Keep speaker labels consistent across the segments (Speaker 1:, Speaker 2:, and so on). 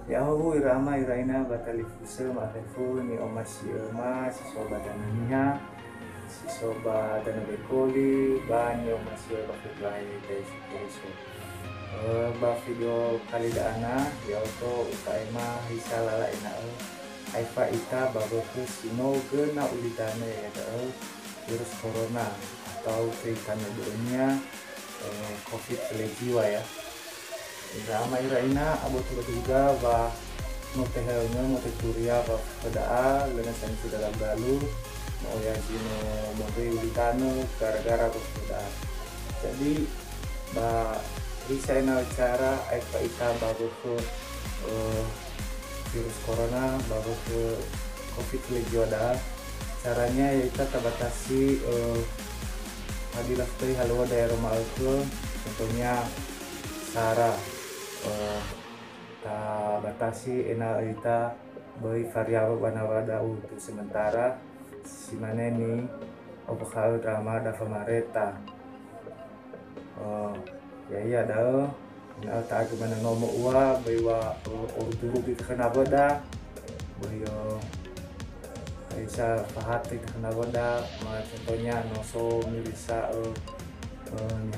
Speaker 1: Ya hu irama iraina batali fuse ma tefu ni omasi oma si soba danania si soba dana bekoli banyo omasi bakubai desi kuriso ba video kali dana ya auto ukaima hisalala ina aifa ita baboku sino gena ulidane ya virus corona atau ceritanya dunia covid jiwa ya. Irama iraina abo juga ba mote helnya mote kuria ba pada dengan sensi dalam lalu mau ya sino mote ulitano gara-gara pada jadi ba bisa ina cara aipa ita baru ke virus corona baru ke covid legioda caranya ya kita terbatasi hadilah dari haluan daerah Malku contohnya cara ta batasi ena ita beri variabel banawada untuk sementara si mana ni obakal drama da famareta ya iya dah na ta gimana nomo ua bewa dulu di kenapa dah beyo bisa pahati kenapa dah contohnya noso mirisa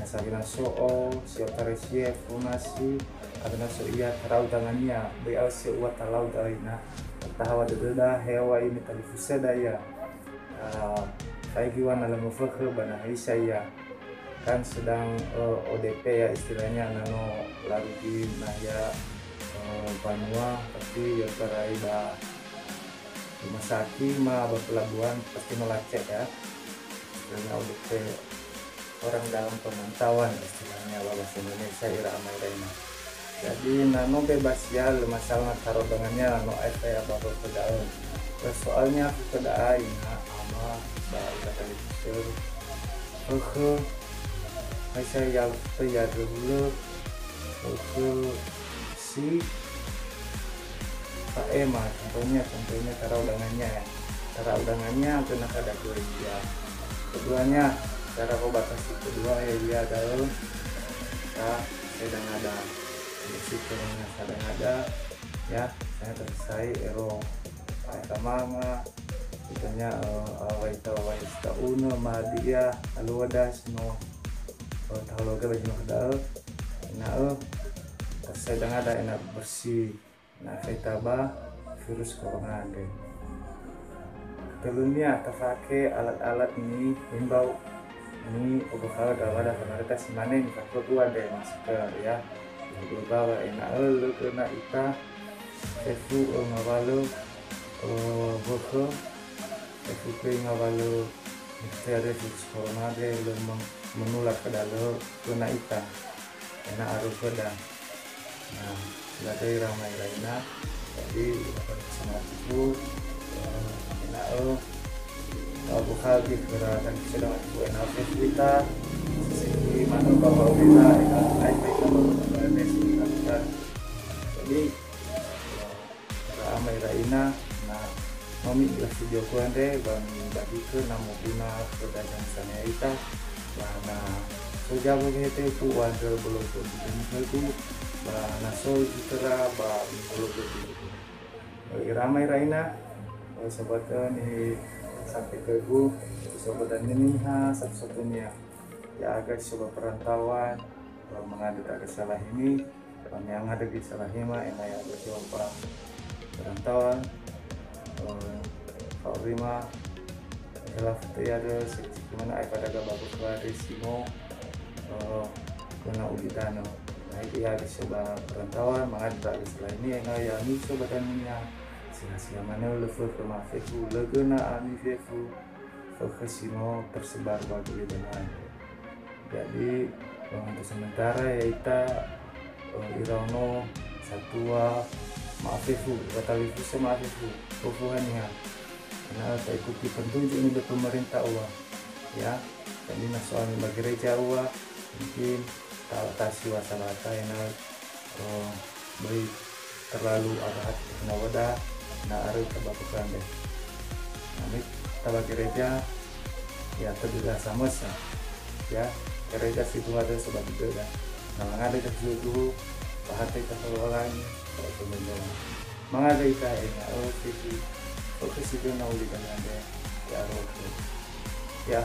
Speaker 1: sabina soo siotaresie funasi abina so iya tarau tangannya bel se uat talau daina tahawa deda hewa ini talifuse daya saya giwana lamu fakhe bana isaya kan sedang ODP ya istilahnya nano lagi nah ya banua tapi ya karaida rumah sakit mah pelabuhan pasti melacak ya karena ODP orang dalam pemantauan istilahnya bahasa Indonesia irama iraina jadi nano bebas ya masalah taruh dengannya nano ya baru pedaan soalnya pedaan ina ama bahasa televisi saya yang ya dulu si Pak Ema contohnya taruh dengannya kena ada ya keduanya cara batasi kedua ya dia adalah sedang ada risikonya sedang ada ya saya selesai ero kamanga kitanya waita uno madia aluadas no tahologa baju kedal nah sedang ada enak bersih nah kaitaba virus corona deh telurnya terpakai alat-alat ini himbau ini ubah ada mereka si mana ini faktor dua deh masker ya bawa enak lu kena ita sefu ngawalu boko sefu pe ngawalu ada virus corona deh lu menular ke dalam kena ita enak harus beda nah sudah dari ramai lainnya jadi sama itu enak buka di gerakan sedang itu enak kita sisi mana bawa kita jadi ramai lainnya nah mami jelas video kuande bagi ke namu guna pedagang sana kita nah sejauh begitu itu wajar belum itu nah so jika belum bagi ramai lainnya sobatnya nih sampai ke ibu sobat dan ini satu-satunya ya agak coba perantauan kalau mengadu ada salah ini yang ada di salah hima enak ya coba perantauan kalau lima adalah ya ada gimana pada gak bagus dari simo kena uditano nah itu ya coba perantauan mengadu ada salah ini enak ya ini sobat dan ini sia-sia mana level ke mafefu legena amivefu fokusimo tersebar bagi dengan jadi untuk sementara ya kita irauno satua mafefu katalifu sama mafefu fokuhannya karena saya ikuti petunjuk ini dari pemerintah ya jadi soal bagi gereja mungkin tak atasi wasabata yang baik terlalu arahat nawada na aru kabakukan deh. Namit tabag gereja ya terduga sama sih ya kerja situ ada sebab itu kan nah ada dulu perhati ke orang kalau teman-teman mangada ita ina oke sih itu nauli kan ada ya oke ya